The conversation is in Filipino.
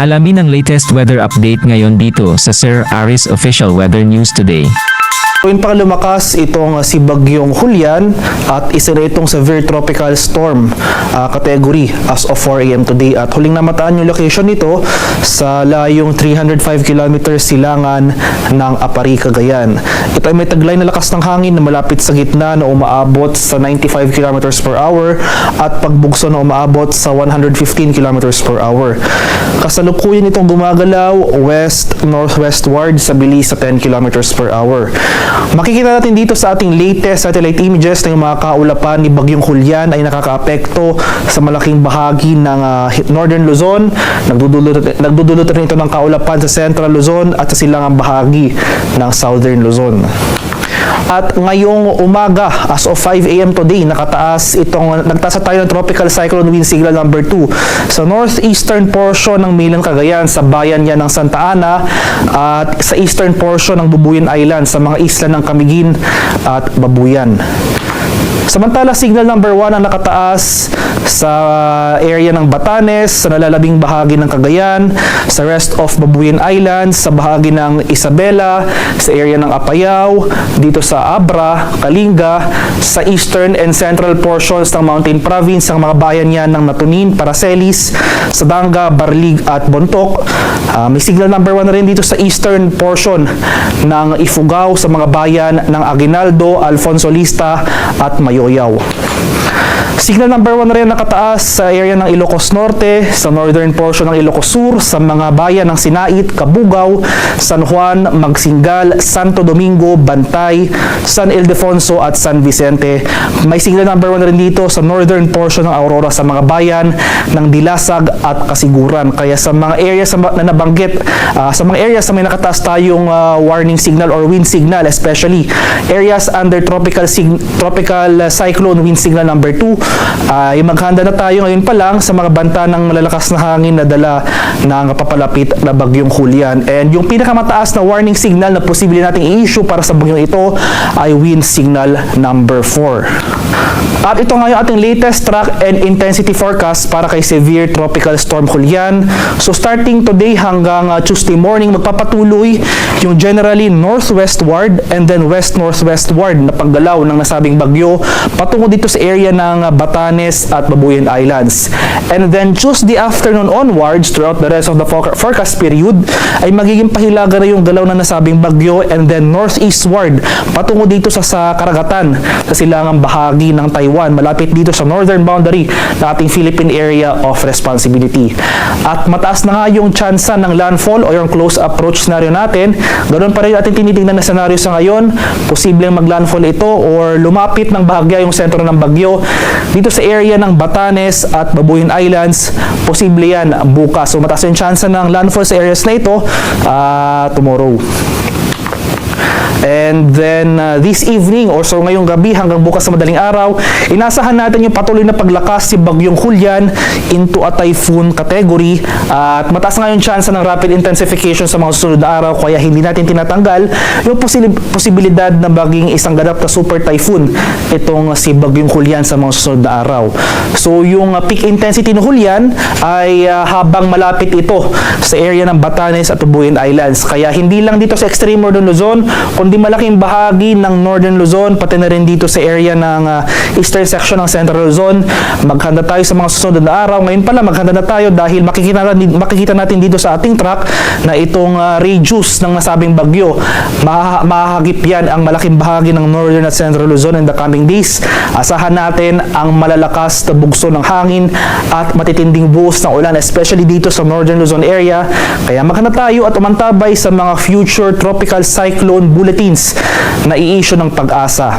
Alamin ang latest weather update ngayon dito sa Sir Aris Official Weather News Today. Tuwing pang lumakas itong si Bagyong Julian at isa na itong severe tropical storm category as of 4 AM today, at huling namataan yung location nito sa layong 305 km silangan ng Apari, Cagayan. Ito ay may taglay na lakas ng hangin na malapit sa gitna na umaabot sa 95 km per hour at pagbugso na umaabot sa 115 km per hour. Kasalukuyan itong gumagalaw west-northwestward sa bilis sa 10 km per hour. Makikita natin dito sa ating latest satellite images na yung mga kaulapan ni Bagyong Julian ay nakakaapekto sa malaking bahagi ng Northern Luzon. Nagdudulot rin ito ng kaulapan sa Central Luzon at sa silangang bahagi ng Southern Luzon. At ngayong umaga, as of 5 AM today, nagtasa tayo ng tropical cyclone wind signal number 2 sa northeastern portion ng Milan, Cagayan, sa bayan niya ng Santa Ana, at sa eastern portion ng Bubuyan Island, sa mga isla ng Camiguin at Babuyan. Samantala, signal number 1 ang nakataas sa area ng Batanes, sa nalalabing bahagi ng Cagayan, sa rest of Babuyan Islands, sa bahagi ng Isabela, sa area ng Apayao, dito sa Abra, Kalinga, sa eastern and central portions ng Mountain Province, ang mga bayan niyan ng Natunin, Paracelis, Sadanga, Barlig at Bontoc. May signal number 1 na rin dito sa eastern portion ng Ifugao, sa mga bayan ng Aguinaldo, Alfonso Lista at Mayoyaw. Signal number 1 na rin nakataas sa area ng Ilocos Norte, sa northern portion ng Ilocos Sur, sa mga bayan ng Sinait, Cabugao, San Juan, Magsingal, Santo Domingo, Bantay, San Ildefonso at San Vicente. May signal number 1 na rin dito sa northern portion ng Aurora, sa mga bayan ng Dilasag at Kasiguran. Kaya sa mga areas na nabanggit, sa mga areas na may nakataas tayong warning signal or wind signal, especially areas under tropical cyclone wind signal number 2, ay maghanda na tayo ngayon pa lang sa mga banta ng malalakas na hangin na dala ng papalapit na Bagyong Julian. And yung pinakamataas na warning signal na posible nating i-issue para sa bagyong ito ay wind signal number 4. At ito nga yung ating latest track and intensity forecast para kay severe tropical storm Julian. So starting today hanggang Tuesday morning, magpapatuloy yung generally northwestward and then west-northwestward na paggalaw ng nasabing bagyo patungo dito sa area ng Batanes at Babuyan Islands. And then Tuesday afternoon onwards, throughout the rest of the forecast period, ay magiging pahilaga na yung galaw ng nasabing bagyo and then northeastward patungo dito sa karagatan sa silangang bahagi ng Taiwan, malapit dito sa northern boundary ng ating Philippine Area of Responsibility. At mataas na nga yung tsansa ng landfall o yung close approach scenario natin. Ganoon pa rin ating tinitingnan na scenario sa ngayon. Posibleng maglandfall ito or lumapit ng bahagya yung sentro ng bagyo dito sa area ng Batanes at Babuyan Islands. Posible yan bukas. So mataas yung tsansa ng landfall sa areas na ito tomorrow. And then this evening or so ngayong gabi hanggang bukas sa madaling araw, inasahan natin yung patuloy na paglakas si Bagyong Julian into a typhoon category, at mataas nga yung chance ng rapid intensification sa mga susunod na araw, kaya hindi natin tinatanggal yung posibilidad na maging isang ganap na super typhoon itong si Bagyong Julian sa mga susunod na araw. So yung peak intensity ng Julian ay habang malapit ito sa area ng Batanes at Babuyan Islands, kaya hindi lang dito sa extreme northern Luzon, kundi malaking bahagi ng northern Luzon, pati na rin dito sa area ng eastern section ng central Luzon. Maghanda tayo sa mga susunod na araw. Ngayon pala maghanda na tayo dahil makikita natin dito sa ating track na itong radius ng nasabing bagyo, mahahagip yan ang malaking bahagi ng northern at central Luzon in the coming days. Asahan natin ang malalakas na bugso ng hangin at matitinding buhos ng ulan, especially dito sa northern Luzon area. Kaya maghanda tayo at umantabay sa mga future tropical cyclone bulletins na i-issue ng Pag-asa.